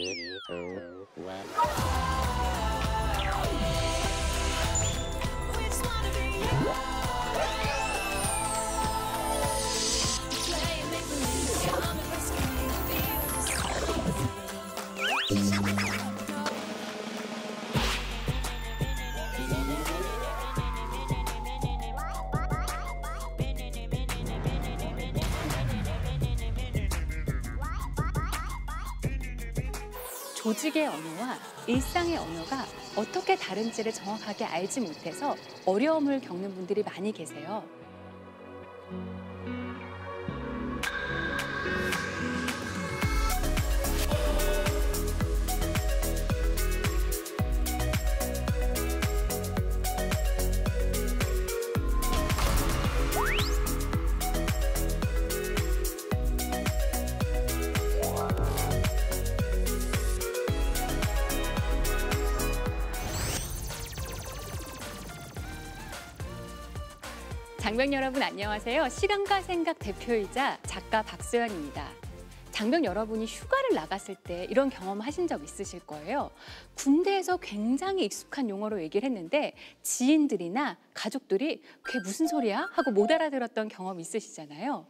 3, 2, 1. 조직의 언어와 일상의 언어가 어떻게 다른지를 정확하게 알지 못해서 어려움을 겪는 분들이 많이 계세요. 장병 여러분 안녕하세요. 시간과 생각 대표이자 작가 박소연입니다. 장병 여러분이 휴가를 나갔을 때 이런 경험 하신 적 있으실 거예요. 군대에서 굉장히 익숙한 용어로 얘기를 했는데 지인들이나 가족들이 그게 무슨 소리야? 하고 못 알아들었던 경험 있으시잖아요.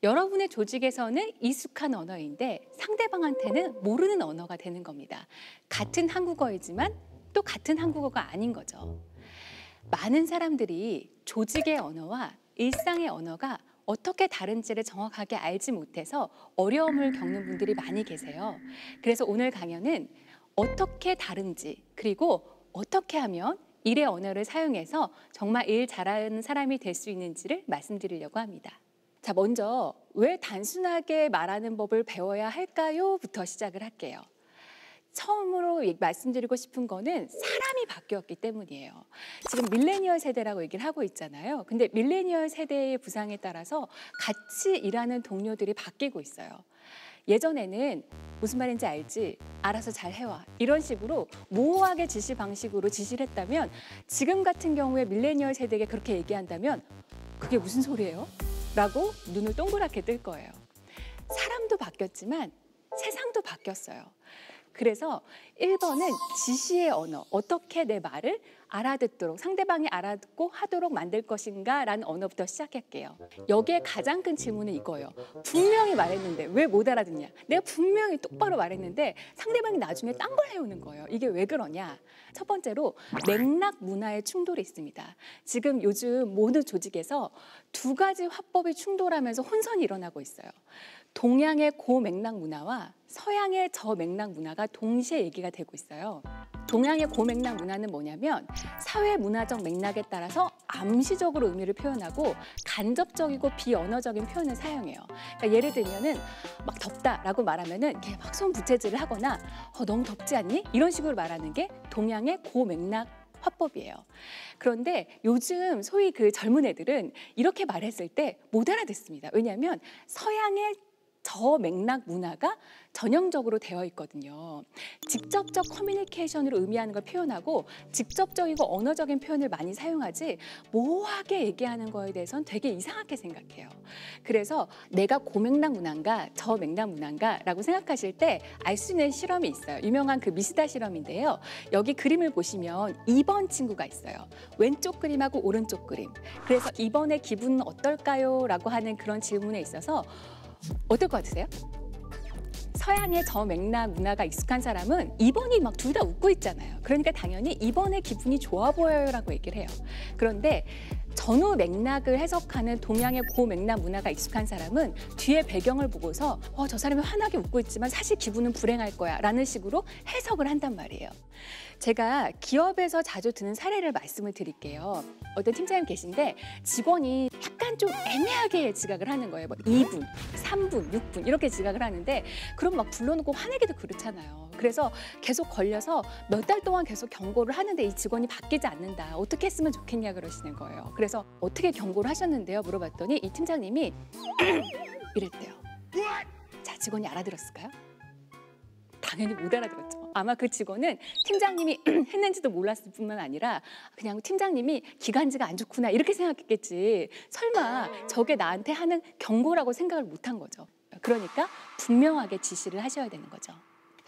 여러분의 조직에서는 익숙한 언어인데 상대방한테는 모르는 언어가 되는 겁니다. 같은 한국어이지만 또 같은 한국어가 아닌 거죠. 많은 사람들이 조직의 언어와 일상의 언어가 어떻게 다른지를 정확하게 알지 못해서 어려움을 겪는 분들이 많이 계세요. 그래서 오늘 강연은 어떻게 다른지 그리고 어떻게 하면 일의 언어를 사용해서 정말 일 잘하는 사람이 될 수 있는지를 말씀드리려고 합니다. 자, 먼저 왜 단순하게 말하는 법을 배워야 할까요? 부터 시작을 할게요. 처음으로 말씀드리고 싶은 거는 사람이 바뀌었기 때문이에요. 지금 밀레니얼 세대라고 얘기를 하고 있잖아요. 근데 밀레니얼 세대의 부상에 따라서 같이 일하는 동료들이 바뀌고 있어요. 예전에는 무슨 말인지 알지? 알아서 잘 해와. 이런 식으로 모호하게 지시 방식으로 지시를 했다면 지금 같은 경우에 밀레니얼 세대에게 그렇게 얘기한다면 그게 무슨 소리예요? 라고 눈을 동그랗게 뜰 거예요. 사람도 바뀌었지만 세상도 바뀌었어요. 그래서 1번은 지시의 언어, 어떻게 내 말을 알아듣도록, 상대방이 알아듣고 하도록 만들 것인가 라는 언어부터 시작할게요. 여기에 가장 큰 질문은 이거예요. 분명히 말했는데 왜 못 알아듣냐? 내가 분명히 똑바로 말했는데 상대방이 나중에 딴 걸 해오는 거예요. 이게 왜 그러냐? 첫 번째로 맥락 문화의 충돌이 있습니다. 지금 요즘 모든 조직에서 두 가지 화법이 충돌하면서 혼선이 일어나고 있어요. 동양의 고맥락 문화와 서양의 저맥락 문화가 동시에 얘기가 되고 있어요. 동양의 고맥락 문화는 뭐냐면 사회 문화적 맥락에 따라서 암시적으로 의미를 표현하고 간접적이고 비언어적인 표현을 사용해요. 그러니까 예를 들면은 막 덥다라고 말하면은 이렇게 막 손부채질을 하거나 너무 덥지 않니? 이런 식으로 말하는 게 동양의 고맥락 화법이에요. 그런데 요즘 소위 그 젊은 애들은 이렇게 말했을 때 못 알아듣습니다. 왜냐하면 서양의 저 맥락 문화가 전형적으로 되어 있거든요. 직접적 커뮤니케이션으로 의미하는 걸 표현하고 직접적이고 언어적인 표현을 많이 사용하지 모호하게 얘기하는 거에 대해서는 되게 이상하게 생각해요. 그래서 내가 고맥락 문화인가 저맥락 문화인가 라고 생각하실 때 알 수 있는 실험이 있어요. 유명한 그 미스다 실험인데요. 여기 그림을 보시면 2번 친구가 있어요. 왼쪽 그림하고 오른쪽 그림. 그래서 2번의 기분은 어떨까요? 라고 하는 그런 질문에 있어서 어떨 것 같으세요? 서양의 저맥락 문화가 익숙한 사람은 2번이 막 둘 다 웃고 있잖아요. 그러니까 당연히 2번의 기분이 좋아 보여요 라고 얘기를 해요. 그런데 전후 맥락을 해석하는 동양의 고맥락 문화가 익숙한 사람은 뒤에 배경을 보고서 저 사람이 환하게 웃고 있지만 사실 기분은 불행할 거야 라는 식으로 해석을 한단 말이에요. 제가 기업에서 자주 드는 사례를 말씀을 드릴게요. 어떤 팀장님 계신데 직원이 약간 좀 애매하게 지각을 하는 거예요. 뭐 2분, 3분, 6분 이렇게 지각을 하는데 그럼 막 불러놓고 화내기도 그렇잖아요. 그래서 계속 걸려서 몇 달 동안 계속 경고를 하는데 이 직원이 바뀌지 않는다. 어떻게 했으면 좋겠냐 그러시는 거예요. 그래서 어떻게 경고를 하셨는데요? 물어봤더니 이 팀장님이 이랬대요. 자, 직원이 알아들었을까요? 당연히 못 알아들었죠. 아마 그 직원은 팀장님이 했는지도 몰랐을 뿐만 아니라 그냥 팀장님이 기관지가 안 좋구나 이렇게 생각했겠지. 설마 저게 나한테 하는 경고라고 생각을 못한 거죠. 그러니까 분명하게 지시를 하셔야 되는 거죠.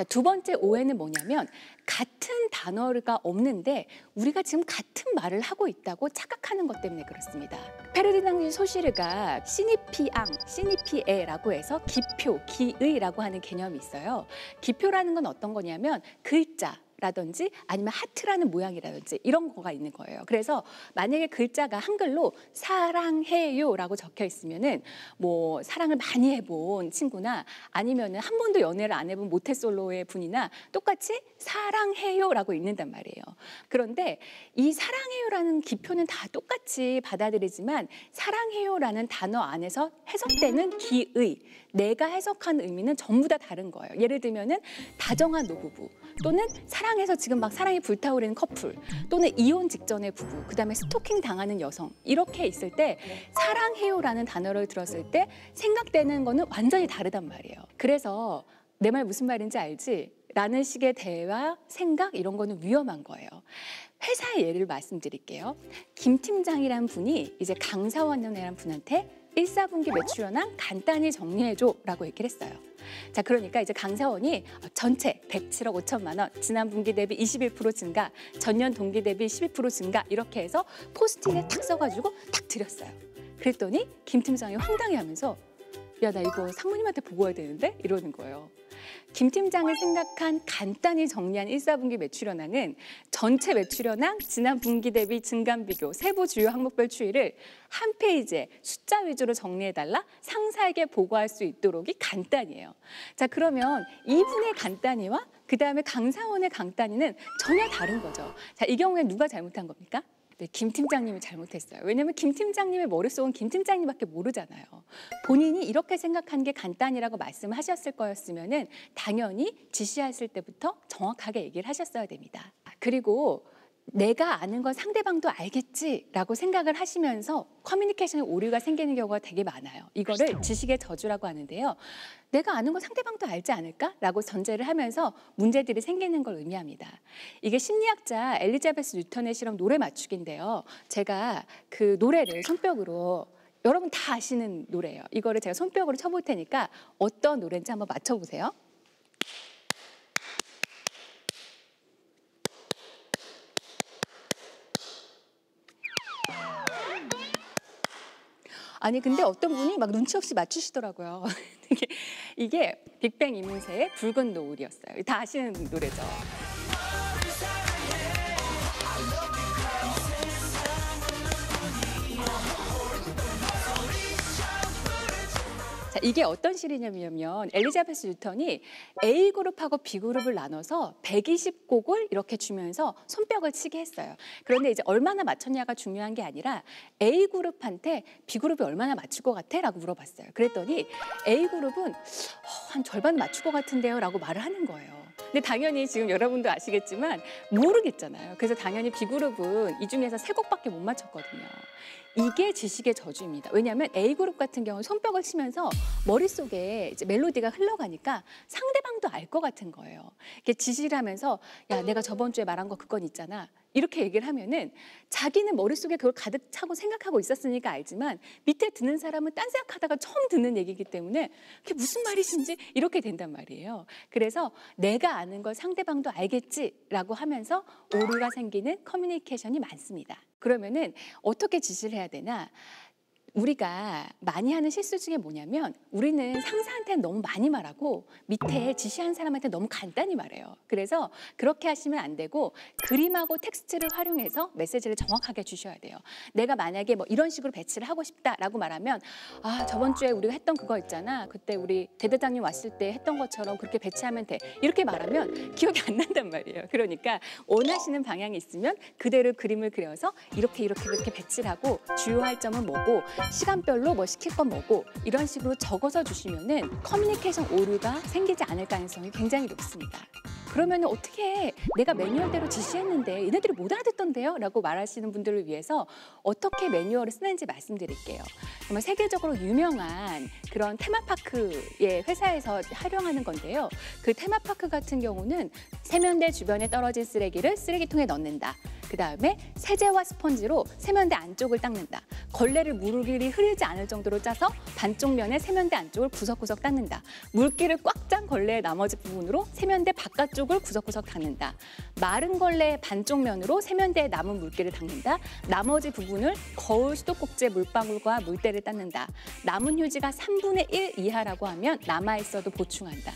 두 번째 오해는 뭐냐면 같은 단어가 없는데 우리가 지금 같은 말을 하고 있다고 착각하는 것 때문에 그렇습니다. 페르디낭 소시르가 시니피앙, 시니피에라고 해서 기표, 기의라고 하는 개념이 있어요. 기표라는 건 어떤 거냐면 글자, 라든지 아니면 하트라는 모양이라든지 이런 거가 있는 거예요. 그래서 만약에 글자가 한글로 사랑해요라고 적혀 있으면은 뭐 사랑을 많이 해본 친구나 아니면은 한 번도 연애를 안 해본 모태솔로의 분이나 똑같이 사랑해요라고 읽는단 말이에요. 그런데 이 사랑해요라는 기표는 다 똑같이 받아들이지만 사랑해요라는 단어 안에서 해석되는 기의, 내가 해석한 의미는 전부 다 다른 거예요. 예를 들면은 다정한 노부부 또는 사랑해서 지금 막 사랑이 불타오르는 커플 또는 이혼 직전의 부부, 그다음에 스토킹 당하는 여성 이렇게 있을 때 사랑해요라는 단어를 들었을 때 생각되는 거는 완전히 다르단 말이에요. 그래서 내 말 무슨 말인지 알지? 라는 식의 대화, 생각 이런 거는 위험한 거예요. 회사의 예를 말씀드릴게요. 김 팀장이란 분이 이제 강사원이라는 분한테 1사분기 매출 현황 간단히 정리해줘 라고 얘기를 했어요. 자, 그러니까 이제 강사원이 전체 107억 5천만 원, 지난 분기 대비 21% 증가, 전년 동기 대비 12% 증가 이렇게 해서 포스트잇에 탁 써가지고 탁 드렸어요. 그랬더니 김 팀장이 황당해하면서 야, 나 이거 상무님한테 보고해야 되는데? 이러는 거예요. 김 팀장을 생각한 간단히 정리한 1사분기 매출 현황은 전체 매출 현황, 지난 분기 대비 증감 비교, 세부 주요 항목별 추이를 한 페이지에 숫자 위주로 정리해달라 상사에게 보고할 수 있도록이 간단이에요. 자, 그러면 이분의 간단히와 그다음에 강사원의 간단히는 전혀 다른 거죠. 자, 이 경우에 누가 잘못한 겁니까? 네, 김 팀장님이 잘못했어요. 왜냐하면 김 팀장님의 머릿속은 김 팀장님밖에 모르잖아요. 본인이 이렇게 생각한 게 간단이라고 말씀하셨을 거였으면은 당연히 지시하실 때부터 정확하게 얘기를 하셨어야 됩니다. 그리고 내가 아는 건 상대방도 알겠지라고 생각을 하시면서 커뮤니케이션에 오류가 생기는 경우가 되게 많아요. 이거를 지식의 저주라고 하는데요. 내가 아는 건 상대방도 알지 않을까라고 전제를 하면서 문제들이 생기는 걸 의미합니다. 이게 심리학자 엘리자베스 뉴턴의 실험 노래 맞추기인데요. 제가 그 노래를 손뼉으로 여러분 다 아시는 노래예요. 이거를 제가 손뼉으로 쳐볼 테니까 어떤 노래인지 한번 맞춰보세요. 아니 근데 어떤 분이 막 눈치 없이 맞추시더라고요. 이게 빅뱅 이문세의 붉은 노을이었어요. 다 아시는 노래죠. 자, 이게 어떤 시리냐면 엘리자베스 뉴턴이 A그룹하고 B그룹을 나눠서 120곡을 이렇게 주면서 손뼉을 치게 했어요. 그런데 이제 얼마나 맞췄냐가 중요한 게 아니라 A그룹한테 B그룹이 얼마나 맞출 것 같아? 라고 물어봤어요. 그랬더니 A그룹은 한 절반 맞출 것 같은데요? 라고 말을 하는 거예요. 근데 당연히 지금 여러분도 아시겠지만 모르겠잖아요. 그래서 당연히 B그룹은 이 중에서 3곡밖에 못 맞췄거든요. 이게 지식의 저주입니다. 왜냐하면 A그룹 같은 경우는 손뼉을 치면서 머릿속에 이제 멜로디가 흘러가니까 상대방도 알 것 같은 거예요. 이렇게 지시를 하면서 야, 내가 저번 주에 말한 거 그건 있잖아. 이렇게 얘기를 하면은 자기는 머릿속에 그걸 가득 차고 생각하고 있었으니까 알지만 밑에 듣는 사람은 딴 생각하다가 처음 듣는 얘기이기 때문에 그게 무슨 말이신지 이렇게 된단 말이에요. 그래서 내가 아는 걸 상대방도 알겠지라고 하면서 오류가 생기는 커뮤니케이션이 많습니다. 그러면은 어떻게 지시를 해야 되나? 우리가 많이 하는 실수 중에 뭐냐면 우리는 상사한테는 너무 많이 말하고 밑에 지시한 사람한테 너무 간단히 말해요. 그래서 그렇게 하시면 안 되고 그림하고 텍스트를 활용해서 메시지를 정확하게 주셔야 돼요. 내가 만약에 뭐 이런 식으로 배치를 하고 싶다라고 말하면 아, 저번 주에 우리가 했던 그거 있잖아. 그때 우리 대대장님 왔을 때 했던 것처럼 그렇게 배치하면 돼. 이렇게 말하면 기억이 안 난단 말이에요. 그러니까 원하시는 방향이 있으면 그대로 그림을 그려서 이렇게 배치를 하고 주요 할점은 뭐고 시간별로 뭐 시킬 건 뭐고 이런 식으로 적어서 주시면은 커뮤니케이션 오류가 생기지 않을 가능성이 굉장히 높습니다. 그러면 어떻게 내가 매뉴얼대로 지시했는데 얘네들이 못 알아듣던데요? 라고 말하시는 분들을 위해서 어떻게 매뉴얼을 쓰는지 말씀드릴게요. 정말 세계적으로 유명한 그런 테마파크의 회사에서 활용하는 건데요. 그 테마파크 같은 경우는 세면대 주변에 떨어진 쓰레기를 쓰레기통에 넣는다. 그다음에 세제와 스펀지로 세면대 안쪽을 닦는다. 걸레를 물기를 흐르지 않을 정도로 짜서 반쪽 면에 세면대 안쪽을 구석구석 닦는다. 물기를 꽉 짠 걸레의 나머지 부분으로 세면대 바깥쪽을 구석구석 닦는다. 마른 걸레의 반쪽 면으로 세면대에 남은 물기를 닦는다. 나머지 부분을 거울 수도꼭지의 물방울과 물때를 닦는다. 남은 휴지가 3분의 1 이하라고 하면 남아있어도 보충한다.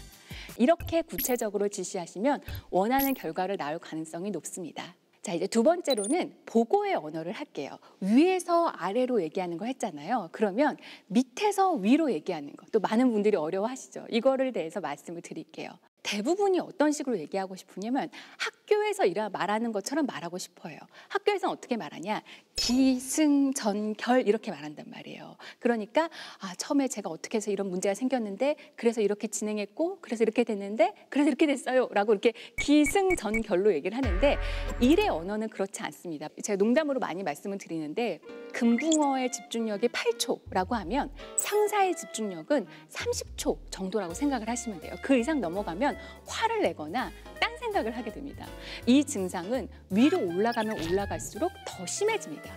이렇게 구체적으로 지시하시면 원하는 결과를 낳을 가능성이 높습니다. 자, 이제 두 번째로는 보고의 언어를 할게요. 위에서 아래로 얘기하는 거 했잖아요. 그러면 밑에서 위로 얘기하는 거, 또 많은 분들이 어려워하시죠. 이거를 대해서 말씀을 드릴게요. 대부분이 어떤 식으로 얘기하고 싶으냐면 학교에서 말하는 것처럼 말하고 싶어요. 학교에서는 어떻게 말하냐? 기승전결 이렇게 말한단 말이에요. 그러니까 처음에 제가 어떻게 해서 이런 문제가 생겼는데 그래서 이렇게 진행했고 그래서 이렇게 됐는데 그래서 이렇게 됐어요 라고 이렇게 기승전결로 얘기를 하는데 일의 언어는 그렇지 않습니다. 제가 농담으로 많이 말씀을 드리는데 금붕어의 집중력이 8초라고 하면 상사의 집중력은 30초 정도라고 생각을 하시면 돼요. 그 이상 넘어가면 화를 내거나 딴 생각을 하게 됩니다. 이 증상은 위로 올라가면 올라갈수록 더 심해집니다.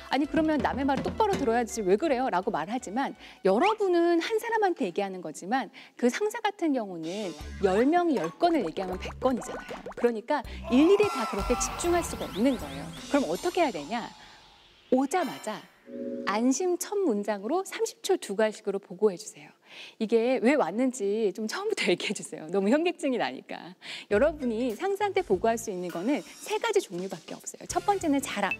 아니 그러면 남의 말을 똑바로 들어야지 왜 그래요? 라고 말하지만 여러분은 한 사람한테 얘기하는 거지만 그 상사 같은 경우는 10명이 10건을 얘기하면 100건이잖아요. 그러니까 일일이 다 그렇게 집중할 수가 없는 거예요. 그럼 어떻게 해야 되냐? 오자마자 안심 첫 문장으로 30초 두 갈식으로 보고해 주세요. 이게 왜 왔는지 좀 처음부터 얘기해 주세요. 너무 현기증이 나니까. 여러분이 상사한테 보고할 수 있는 거는 3가지 종류밖에 없어요. 첫 번째는 자랑.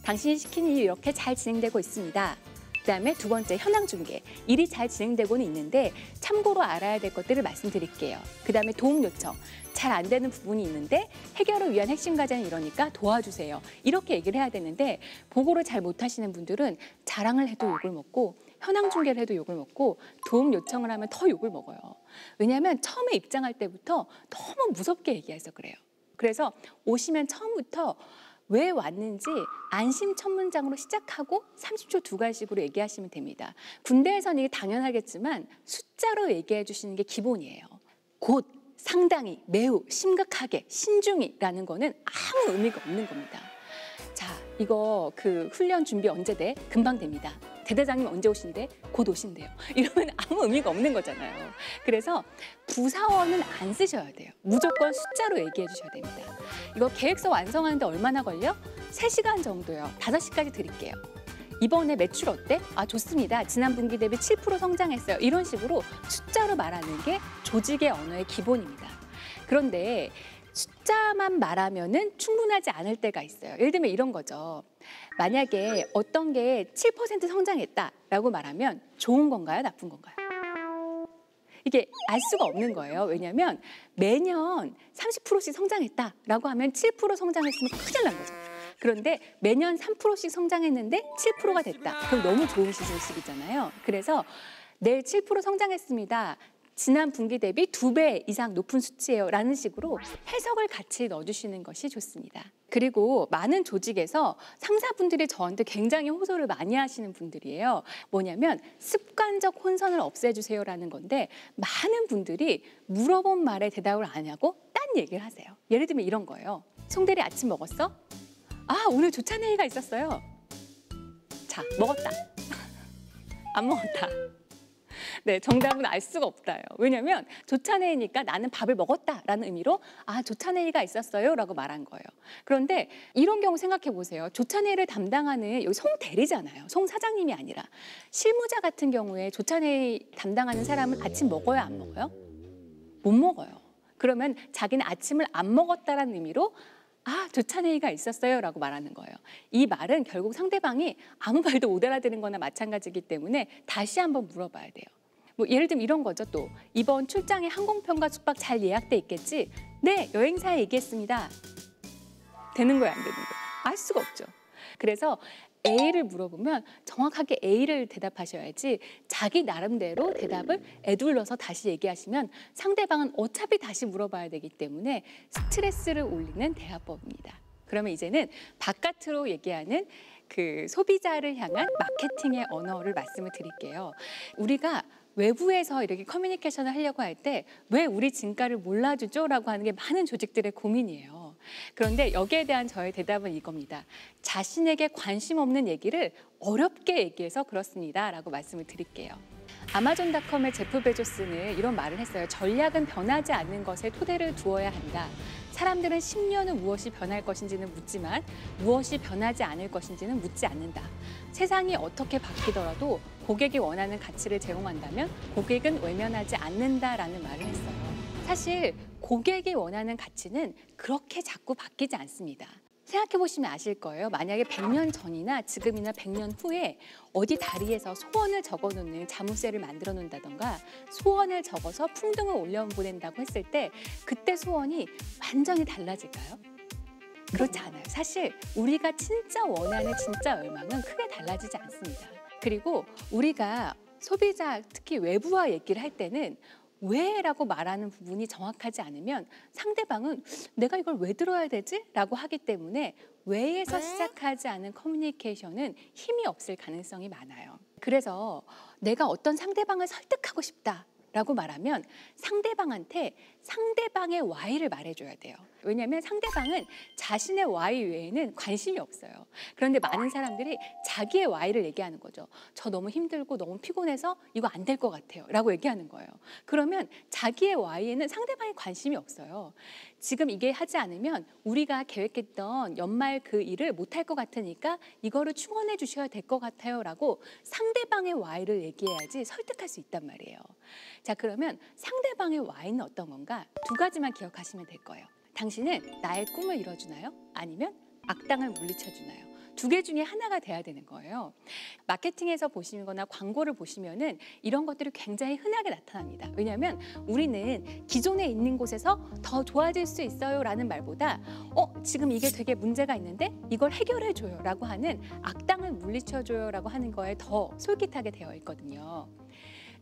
당신이 시킨 일이 이렇게 잘 진행되고 있습니다. 그다음에 두 번째 현황 중계. 일이 잘 진행되고는 있는데 참고로 알아야 될 것들을 말씀드릴게요. 그다음에 도움 요청. 잘 안 되는 부분이 있는데 해결을 위한 핵심 과제는 이러니까 도와주세요. 이렇게 얘기를 해야 되는데 보고를 잘 못하시는 분들은 자랑을 해도 욕을 먹고 현황 중계를 해도 욕을 먹고 도움 요청을 하면 더 욕을 먹어요. 왜냐하면 처음에 입장할 때부터 너무 무섭게 얘기해서 그래요. 그래서 오시면 처음부터 왜 왔는지 안심 첫 문장으로 시작하고 30초 두 갈식으로 얘기하시면 됩니다. 군대에서는 이게 당연하겠지만 숫자로 얘기해 주시는 게 기본이에요. 곧, 상당히, 매우, 심각하게, 신중히라는 거는 아무 의미가 없는 겁니다. 자, 이거 훈련 준비 언제 돼? 금방 됩니다. 대대장님 언제 오신대? 곧 오신대요. 이러면 아무 의미가 없는 거잖아요. 그래서 부사원은 안 쓰셔야 돼요. 무조건 숫자로 얘기해 주셔야 됩니다. 이거 계획서 완성하는데 얼마나 걸려? 3시간 정도요. 5시까지 드릴게요. 이번에 매출 어때? 좋습니다. 지난 분기 대비 7% 성장했어요. 이런 식으로 숫자로 말하는 게 조직의 언어의 기본입니다. 그런데 숫자만 말하면은 충분하지 않을 때가 있어요. 예를 들면 이런 거죠. 만약에 어떤 게 7% 성장했다라고 말하면 좋은 건가요? 나쁜 건가요? 이게 알 수가 없는 거예요. 왜냐하면 매년 30%씩 성장했다라고 하면 7% 성장했으면 큰일 난 거죠. 그런데 매년 3%씩 성장했는데 7%가 됐다. 그럼 너무 좋은 시즌식이잖아요. 그래서 내일 7% 성장했습니다. 지난 분기 대비 2배 이상 높은 수치예요 라는 식으로 해석을 같이 넣어주시는 것이 좋습니다. 그리고 많은 조직에서 상사분들이 저한테 굉장히 호소를 많이 하시는 분들이에요. 뭐냐면 습관적 혼선을 없애주세요 라는 건데 많은 분들이 물어본 말에 대답을 안 하고 딴 얘기를 하세요. 예를 들면 이런 거예요. 송대리 아침 먹었어? 오늘 조찬회의가 있었어요. 자, 먹었다. 안 먹었다. 네, 정답은 알 수가 없다요. 왜냐하면 조찬회의니까 나는 밥을 먹었다라는 의미로 조찬회의가 있었어요 라고 말한 거예요. 그런데 이런 경우 생각해 보세요. 조찬회의를 담당하는 여기 송 대리잖아요. 송 사장님이 아니라 실무자 같은 경우에 조찬회의 담당하는 사람은 아침 먹어요, 안 먹어요? 못 먹어요. 그러면 자기는 아침을 안 먹었다라는 의미로 조찬회의가 있었어요 라고 말하는 거예요. 이 말은 결국 상대방이 아무 말도 못 알아듣는 거나 마찬가지이기 때문에 다시 한번 물어봐야 돼요. 예를 들면 이런 거죠. 또 이번 출장에 항공편과 숙박 잘 예약돼 있겠지? 네, 여행사에 얘기했습니다. 되는 거예요, 안 되는 거예요? 알 수가 없죠. 그래서 A를 물어보면 정확하게 A를 대답하셔야지 자기 나름대로 대답을 에둘러서 다시 얘기하시면 상대방은 어차피 다시 물어봐야 되기 때문에 스트레스를 올리는 대화법입니다. 그러면 이제는 바깥으로 얘기하는 소비자를 향한 마케팅의 언어를 말씀을 드릴게요. 우리가 외부에서 이렇게 커뮤니케이션을 하려고 할 때 왜 우리 진가를 몰라주죠? 라고 하는 게 많은 조직들의 고민이에요. 그런데 여기에 대한 저의 대답은 이겁니다. 자신에게 관심 없는 얘기를 어렵게 얘기해서 그렇습니다. 라고 말씀을 드릴게요. 아마존닷컴의 제프 베조스는 이런 말을 했어요. 전략은 변하지 않는 것에 토대를 두어야 한다. 사람들은 10년 후 무엇이 변할 것인지는 묻지만 무엇이 변하지 않을 것인지는 묻지 않는다. 세상이 어떻게 바뀌더라도 고객이 원하는 가치를 제공한다면 고객은 외면하지 않는다라는 말을 했어요. 사실 고객이 원하는 가치는 그렇게 자꾸 바뀌지 않습니다. 생각해 보시면 아실 거예요. 만약에 100년 전이나 지금이나 100년 후에 어디 다리에서 소원을 적어놓는 자물쇠를 만들어 놓는다던가 소원을 적어서 풍등을 올려보낸다고 했을 때 그때 소원이 완전히 달라질까요? 그렇지 않아요. 사실 우리가 진짜 원하는 진짜 열망은 크게 달라지지 않습니다. 그리고 우리가 소비자, 특히 외부와 얘기를 할 때는 왜? 라고 말하는 부분이 정확하지 않으면 상대방은 내가 이걸 왜 들어야 되지? 라고 하기 때문에 왜에서 시작하지 않은 커뮤니케이션은 힘이 없을 가능성이 많아요. 그래서 내가 어떤 상대방을 설득하고 싶다 라고 말하면 상대방한테 상대방의 Y를 말해줘야 돼요. 왜냐하면 상대방은 자신의 Y 외에는 관심이 없어요. 그런데 많은 사람들이 자기의 Y를 얘기하는 거죠. 저 너무 힘들고 너무 피곤해서 이거 안 될 것 같아요 라고 얘기하는 거예요. 그러면 자기의 Y에는 상대방의 관심이 없어요. 지금 이게 하지 않으면 우리가 계획했던 연말 그 일을 못할 것 같으니까 이거를 충원해 주셔야 될 것 같아요 라고 상대방의 Y를 얘기해야지 설득할 수 있단 말이에요. 자, 그러면 상대방의 Y는 어떤 건가? 두 가지만 기억하시면 될 거예요. 당신은 나의 꿈을 이뤄주나요? 아니면 악당을 물리쳐주나요? 두 개 중에 하나가 돼야 되는 거예요. 마케팅에서 보시거나 광고를 보시면은 이런 것들이 굉장히 흔하게 나타납니다. 왜냐하면 우리는 기존에 있는 곳에서 더 좋아질 수 있어요 라는 말보다 지금 이게 되게 문제가 있는데 이걸 해결해 줘요 라고 하는 악당을 물리쳐 줘요 라고 하는 거에 더 솔깃하게 되어 있거든요.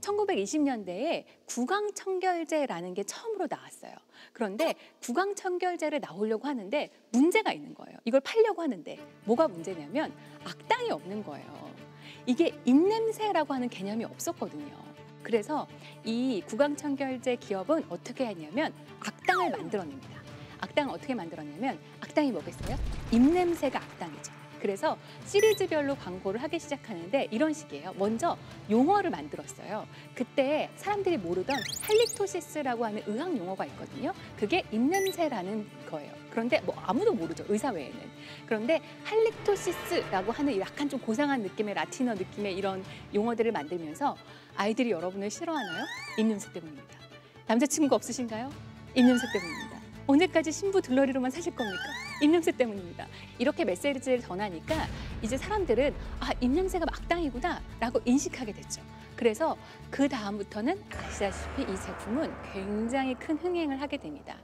1920년대에 구강청결제라는 게 처음으로 나왔어요. 그런데 구강청결제를 나오려고 하는데 문제가 있는 거예요. 이걸 팔려고 하는데 뭐가 문제냐면 악당이 없는 거예요. 이게 입냄새라고 하는 개념이 없었거든요. 그래서 이 구강청결제 기업은 어떻게 했냐면 악당을 만들어냅니다. 악당을 어떻게 만들었냐면 악당이 뭐겠어요? 입냄새가 악당이죠. 그래서 시리즈별로 광고를 하기 시작하는데 이런 식이에요. 먼저 용어를 만들었어요. 그때 사람들이 모르던 할리토시스라고 하는 의학 용어가 있거든요. 그게 입냄새라는 거예요. 그런데 뭐 아무도 모르죠. 의사 외에는. 그런데 할리토시스라고 하는 약간 좀 고상한 느낌의 라틴어 느낌의 이런 용어들을 만들면서 아이들이 여러분을 싫어하나요? 입냄새 때문입니다. 남자친구가 없으신가요? 입냄새 때문입니다. 오늘까지 신부 들러리로만 사실 겁니까? 입냄새 때문입니다. 이렇게 메시지를 전하니까 이제 사람들은 입냄새가 악당이구나 라고 인식하게 됐죠. 그래서 그 다음부터는 아시다시피 이 제품은 굉장히 큰 흥행을 하게 됩니다.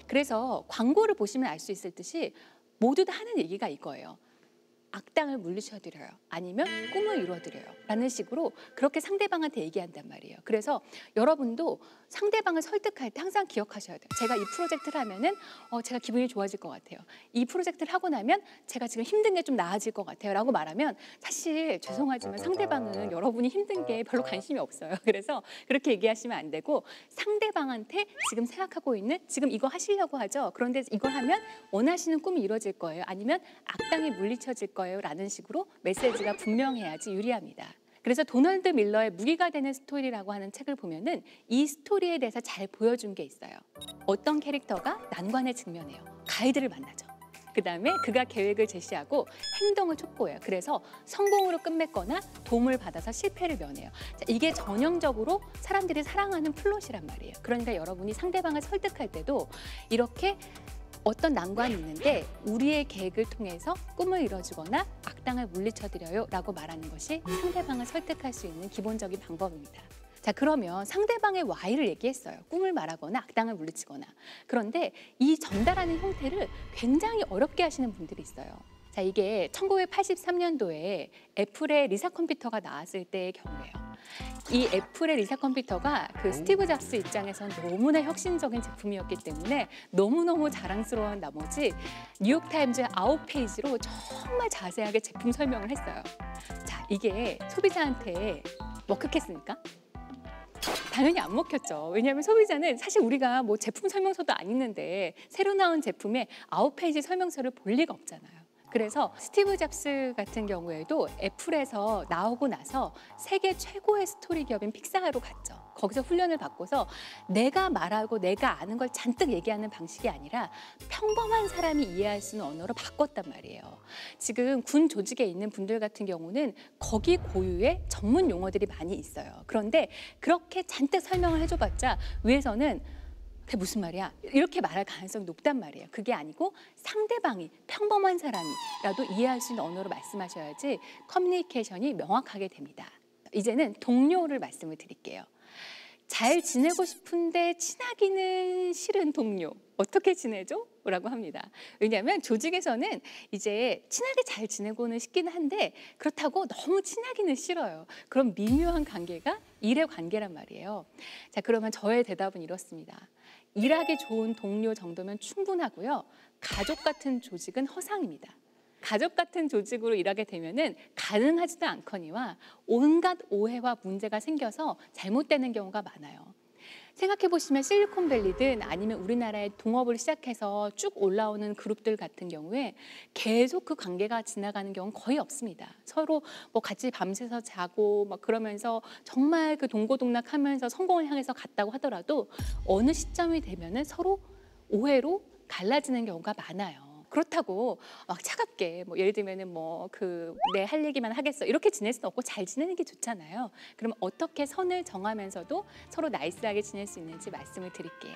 그래서 광고를 보시면 알 수 있을 듯이 모두 다 하는 얘기가 이거예요. 악당을 물리쳐드려요. 아니면 꿈을 이루어드려요. 라는 식으로 그렇게 상대방한테 얘기한단 말이에요. 그래서 여러분도 상대방을 설득할 때 항상 기억하셔야 돼요. 제가 이 프로젝트를 하면은 제가 기분이 좋아질 것 같아요. 이 프로젝트를 하고 나면 제가 지금 힘든 게 좀 나아질 것 같아요. 라고 말하면 사실 죄송하지만 상대방은 여러분이 힘든 게 별로 관심이 없어요. 그래서 그렇게 얘기하시면 안 되고 상대방한테 지금 생각하고 있는 지금 이거 하시려고 하죠. 그런데 이걸 하면 원하시는 꿈이 이루어질 거예요. 아니면 악당이 물리쳐질 거예요. 라는 식으로 메시지가 분명해야지 유리합니다. 그래서 도널드 밀러의 무기가 되는 스토리라고 하는 책을 보면은 이 스토리에 대해서 잘 보여준 게 있어요. 어떤 캐릭터가 난관에 직면해요. 가이드를 만나죠. 그다음에 그가 계획을 제시하고 행동을 촉구해요. 그래서 성공으로 끝맺거나 도움을 받아서 실패를 면해요. 자, 이게 전형적으로 사람들이 사랑하는 플롯이란 말이에요. 그러니까 여러분이 상대방을 설득할 때도 이렇게 어떤 난관이 있는데 우리의 계획을 통해서 꿈을 이뤄주거나 악당을 물리쳐드려요 라고 말하는 것이 상대방을 설득할 수 있는 기본적인 방법입니다. 자, 그러면 상대방의 Y를 얘기했어요. 꿈을 말하거나 악당을 물리치거나. 그런데 이 전달하는 형태를 굉장히 어렵게 하시는 분들이 있어요. 자, 이게 1983년도에 애플의 리사 컴퓨터가 나왔을 때의 경우예요. 이 애플의 리사 컴퓨터가 그 스티브 잡스 입장에서는 너무나 혁신적인 제품이었기 때문에 너무너무 자랑스러운 나머지 뉴욕타임즈의 9페이지로 정말 자세하게 제품 설명을 했어요. 자, 이게 소비자한테 먹혔겠습니까? 당연히 안 먹혔죠. 왜냐하면 소비자는 사실 우리가 뭐 제품 설명서도 안 읽는데 새로 나온 제품의 9페이지 설명서를 볼 리가 없잖아요. 그래서 스티브 잡스 같은 경우에도 애플에서 나오고 나서 세계 최고의 스토리 기업인 픽사하로 갔죠. 거기서 훈련을 받고서 내가 말하고 내가 아는 걸 잔뜩 얘기하는 방식이 아니라 평범한 사람이 이해할 수 있는 언어로 바꿨단 말이에요. 지금 군 조직에 있는 분들 같은 경우는 거기 고유의 전문 용어들이 많이 있어요. 그런데 그렇게 잔뜩 설명을 해줘봤자 위에서는 그게 무슨 말이야? 이렇게 말할 가능성이 높단 말이에요. 그게 아니고 상대방이 평범한 사람이라도 이해할 수 있는 언어로 말씀하셔야지 커뮤니케이션이 명확하게 됩니다. 이제는 동료를 말씀을 드릴게요. 잘 지내고 싶은데 친하기는 싫은 동료. 어떻게 지내죠? 라고 합니다. 왜냐하면 조직에서는 이제 친하게 잘 지내고는 싶기는 한데 그렇다고 너무 친하기는 싫어요. 그럼 미묘한 관계가 일의 관계란 말이에요. 자, 그러면 저의 대답은 이렇습니다. 일하기 좋은 동료 정도면 충분하고요. 가족 같은 조직은 허상입니다. 가족 같은 조직으로 일하게 되면은 가능하지도 않거니와 온갖 오해와 문제가 생겨서 잘못되는 경우가 많아요. 생각해 보시면 실리콘밸리든 아니면 우리나라의 동업을 시작해서 쭉 올라오는 그룹들 같은 경우에 계속 그 관계가 지나가는 경우는 거의 없습니다. 서로 뭐 같이 밤새서 자고 막 그러면서 정말 그 동고동락하면서 성공을 향해서 갔다고 하더라도 어느 시점이 되면은 서로 오해로 갈라지는 경우가 많아요. 그렇다고 막 차갑게 뭐 예를 들면은 뭐 그 내 할 얘기만 하겠어 이렇게 지낼 수는 없고 잘 지내는 게 좋잖아요. 그럼 어떻게 선을 정하면서도 서로 나이스하게 지낼 수 있는지 말씀을 드릴게요.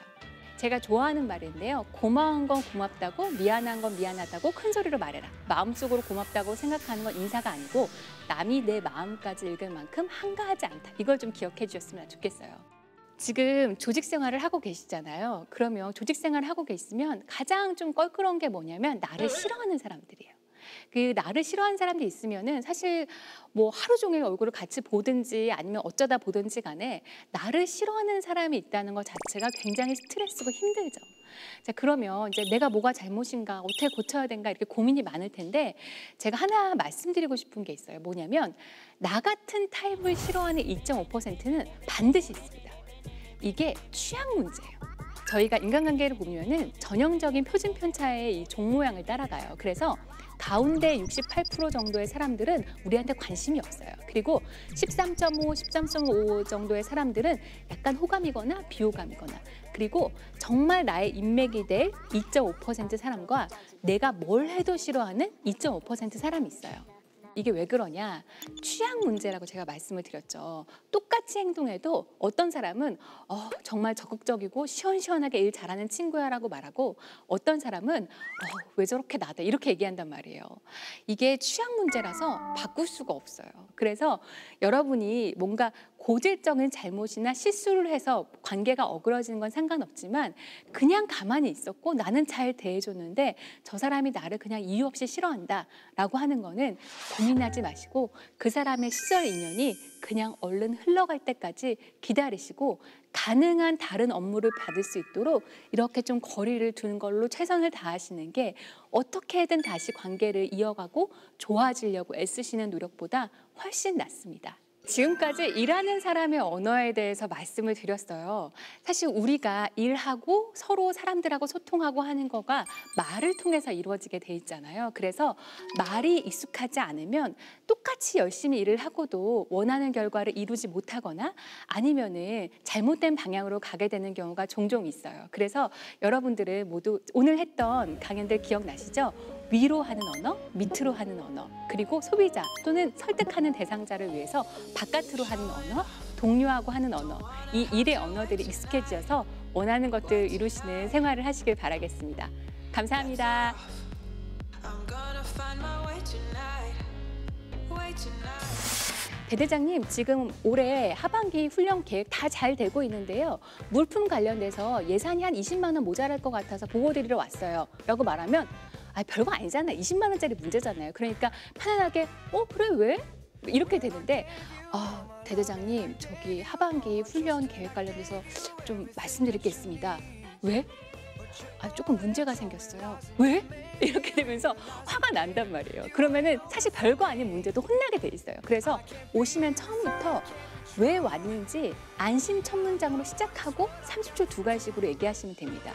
제가 좋아하는 말인데요. 고마운 건 고맙다고 미안한 건 미안하다고 큰 소리로 말해라. 마음속으로 고맙다고 생각하는 건 인사가 아니고 남이 내 마음까지 읽을 만큼 한가하지 않다. 이걸 좀 기억해 주셨으면 좋겠어요. 지금 조직 생활을 하고 계시잖아요. 그러면 조직 생활을 하고 계시면 가장 좀 껄끄러운 게 뭐냐면 나를 싫어하는 사람들이에요. 그 나를 싫어하는 사람들이 있으면은 사실 뭐 하루 종일 얼굴을 같이 보든지 아니면 어쩌다 보든지 간에 나를 싫어하는 사람이 있다는 것 자체가 굉장히 스트레스고 힘들죠. 자, 그러면 이제 내가 뭐가 잘못인가, 어떻게 고쳐야 되는가 이렇게 고민이 많을 텐데 제가 하나 말씀드리고 싶은 게 있어요. 뭐냐면 나 같은 타입을 싫어하는 2.5%는 반드시 있습니다. 이게 취향 문제예요. 저희가 인간관계를 보면은 전형적인 표준 편차의 이 종 모양을 따라가요. 그래서 가운데 68% 정도의 사람들은 우리한테 관심이 없어요. 그리고 13.5, 13.5 정도의 사람들은 약간 호감이거나 비호감이거나 그리고 정말 나의 인맥이 될 2.5% 사람과 내가 뭘 해도 싫어하는 2.5% 사람이 있어요. 이게 왜 그러냐? 취향 문제라고 제가 말씀을 드렸죠. 똑같이 행동해도 어떤 사람은 정말 적극적이고 시원시원하게 일 잘하는 친구야 라고 말하고 어떤 사람은 왜 저렇게 나대 이렇게 얘기한단 말이에요. 이게 취향 문제라서 바꿀 수가 없어요. 그래서 여러분이 뭔가 고질적인 잘못이나 실수를 해서 관계가 어그러지는 건 상관없지만 그냥 가만히 있었고 나는 잘 대해줬는데 저 사람이 나를 그냥 이유 없이 싫어한다 라고 하는 거는 고민하지 마시고 그 사람의 시절 인연이 그냥 얼른 흘러갈 때까지 기다리시고 가능한 다른 업무를 받을 수 있도록 이렇게 좀 거리를 두는 걸로 최선을 다하시는 게 어떻게든 다시 관계를 이어가고 좋아지려고 애쓰시는 노력보다 훨씬 낫습니다. 지금까지 일하는 사람의 언어에 대해서 말씀을 드렸어요. 사실 우리가 일하고 서로 사람들하고 소통하고 하는 거가 말을 통해서 이루어지게 돼 있잖아요. 그래서 말이 익숙하지 않으면 똑같이 열심히 일을 하고도 원하는 결과를 이루지 못하거나 아니면은 잘못된 방향으로 가게 되는 경우가 종종 있어요. 그래서 여러분들은 모두 오늘 했던 강연들 기억나시죠? 위로 하는 언어, 밑으로 하는 언어, 그리고 소비자 또는 설득하는 대상자를 위해서 바깥으로 하는 언어, 동료하고 하는 언어, 이 일의 언어들이 익숙해지셔서 원하는 것들 이루시는 생활을 하시길 바라겠습니다. 감사합니다. 대대장님, 지금 올해 하반기 훈련 계획 다 잘 되고 있는데요. 물품 관련돼서 예산이 한 20만 원 모자랄 것 같아서 보고 드리러 왔어요. 라고 말하면 별거 아니잖아. 20만 원짜리 문제잖아요. 그러니까 편안하게 그래 왜? 이렇게 되는데 대대장님 저기 하반기 훈련 계획 관련해서 좀 말씀드릴 게 있습니다. 왜? 조금 문제가 생겼어요. 왜? 이렇게 되면서 화가 난단 말이에요. 그러면은 사실 별거 아닌 문제도 혼나게 돼 있어요. 그래서 오시면 처음부터 왜 왔는지 안심 첫 문장으로 시작하고 30초 두 가지식으로 얘기하시면 됩니다.